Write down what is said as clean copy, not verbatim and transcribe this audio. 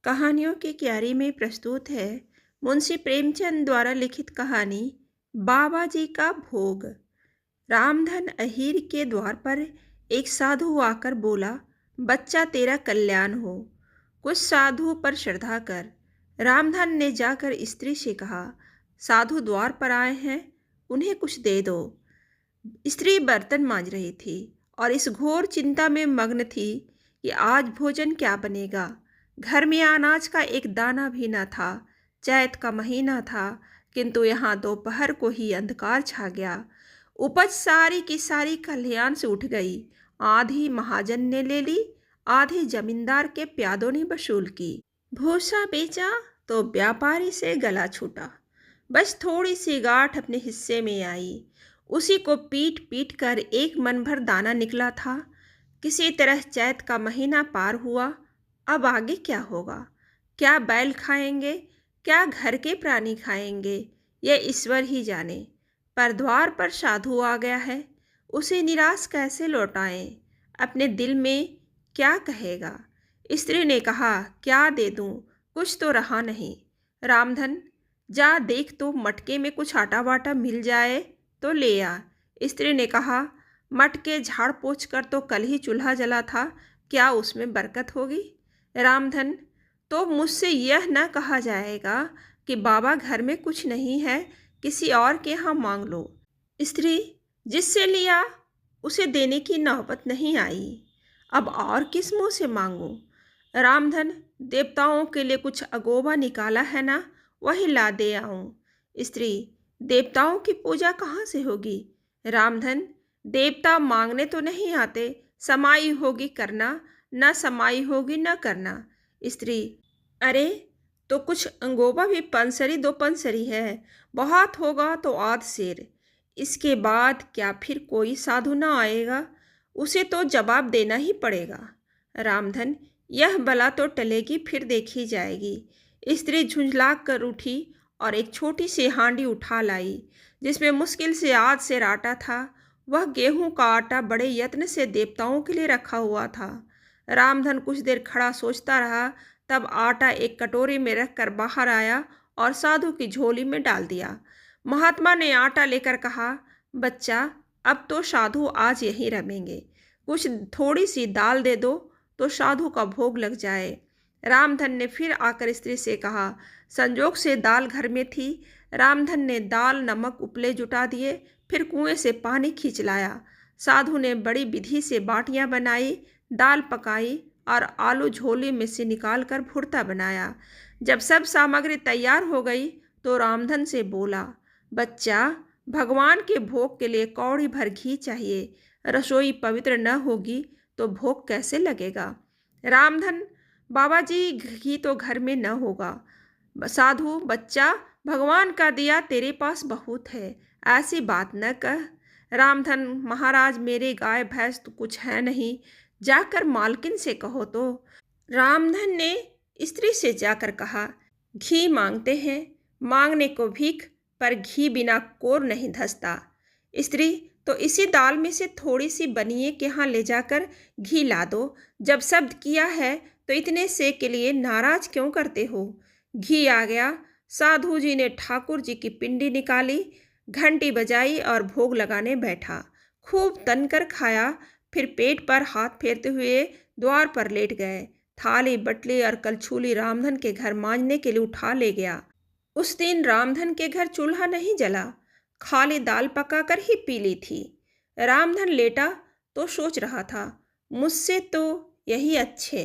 कहानियों की क्यारी में प्रस्तुत है मुंशी प्रेमचंद द्वारा लिखित कहानी बाबा जी का भोग। रामधन अहीर के द्वार पर एक साधु आकर बोला, बच्चा तेरा कल्याण हो, कुछ साधु पर श्रद्धा कर। रामधन ने जाकर स्त्री से कहा, साधु द्वार पर आए हैं, उन्हें कुछ दे दो। स्त्री बर्तन मांज रही थी और इस घोर चिंता में मग्न थी कि आज भोजन क्या बनेगा। घर में अनाज का एक दाना भी न था। चैत का महीना था, किंतु यहाँ दोपहर को ही अंधकार छा गया। उपज सारी की सारी खलिहान से उठ गई। आधी महाजन ने ले ली, आधी जमींदार के प्यादों ने वसूल की। भूसा बेचा तो व्यापारी से गला छूटा। बस थोड़ी सी गांठ अपने हिस्से में आई। उसी को पीट पीट कर एक मन भर दाना निकला था। किसी तरह चैत का महीना पार हुआ। अब आगे क्या होगा? क्या बैल खाएंगे, क्या घर के प्राणी खाएंगे, ये ईश्वर ही जाने। पर द्वार पर साधु आ गया है, उसे निराश कैसे लौटाएं? अपने दिल में क्या कहेगा? स्त्री ने कहा, क्या दे दूं, कुछ तो रहा नहीं। रामधन, जा देख तो मटके में कुछ आटा वाटा मिल जाए तो ले आ। स्त्री ने कहा, मटके झाड़ पोंछ कर तो कल ही चूल्हा जला था, क्या उसमें बरकत होगी? रामधन, तो मुझसे यह न कहा जाएगा कि बाबा घर में कुछ नहीं है, किसी और के यहाँ मांग लो। स्त्री, जिससे लिया उसे देने की नौबत नहीं आई, अब और किस मुँह से मांगूं? रामधन, देवताओं के लिए कुछ अगोबा निकाला है ना, वही ला दे आऊं। स्त्री, देवताओं की पूजा कहाँ से होगी? रामधन, देवता मांगने तो नहीं आते, समाई होगी करना, न समाई होगी न करना। स्त्री, अरे तो कुछ अंगोबा भी पंसरी दो पंसरी है, बहुत होगा तो आध सेर। इसके बाद क्या फिर कोई साधु न आएगा? उसे तो जवाब देना ही पड़ेगा। रामधन, यह बला तो टलेगी, फिर देखी जाएगी। स्त्री झुंझला कर उठी और एक छोटी सी हांडी उठा लाई, जिसमें मुश्किल से आध सेर आटा था। वह गेहूं का आटा बड़े यत्न से देवताओं के लिए रखा हुआ था। रामधन कुछ देर खड़ा सोचता रहा, तब आटा एक कटोरी में रखकर बाहर आया और साधु की झोली में डाल दिया। महात्मा ने आटा लेकर कहा, बच्चा, अब तो साधु आज यहीं रमेंगे, कुछ थोड़ी सी दाल दे दो तो साधु का भोग लग जाए। रामधन ने फिर आकर स्त्री से कहा, संजोग से दाल घर में थी। रामधन ने दाल नमक उपले जुटा दिए, फिर कुएं से पानी खींच लाया। साधु ने बड़ी विधि से बाटियां बनाई, दाल पकाई और आलू झोली में से निकालकर भुर्ता बनाया। जब सब सामग्री तैयार हो गई तो रामधन से बोला, बच्चा, भगवान के भोग के लिए कौड़ी भर घी चाहिए। रसोई पवित्र न होगी तो भोग कैसे लगेगा? रामधन, बाबा जी, घी तो घर में न होगा। साधु, बच्चा, भगवान का दिया तेरे पास बहुत है, ऐसी बात न कह। रामधन, महाराज, मेरे गाय भैंस तो कुछ है नहीं, जाकर मालकिन से कहो तो। रामधन ने स्त्री से जाकर कहा, घी मांगते हैं, मांगने को भीख, पर घी बिना कोर नहीं धसता। स्त्री, तो इसी दाल में से थोड़ी सी बनिए के यहाँ ले जाकर घी ला दो। जब शब्द किया है तो इतने से के लिए नाराज क्यों करते हो? घी आ गया। साधु जी ने ठाकुर जी की पिंडी निकाली, घंटी बजाई और भोग लगाने बैठा। खूब तनकर खाया, फिर पेट पर हाथ फेरते हुए द्वार पर लेट गए। थाली बटली और कलछूली रामधन के घर मांजने के लिए उठा ले गया। उस दिन रामधन के घर चूल्हा नहीं जला, खाली दाल पकाकर ही पी ली थी। रामधन लेटा तो सोच रहा था, मुझसे तो यही अच्छे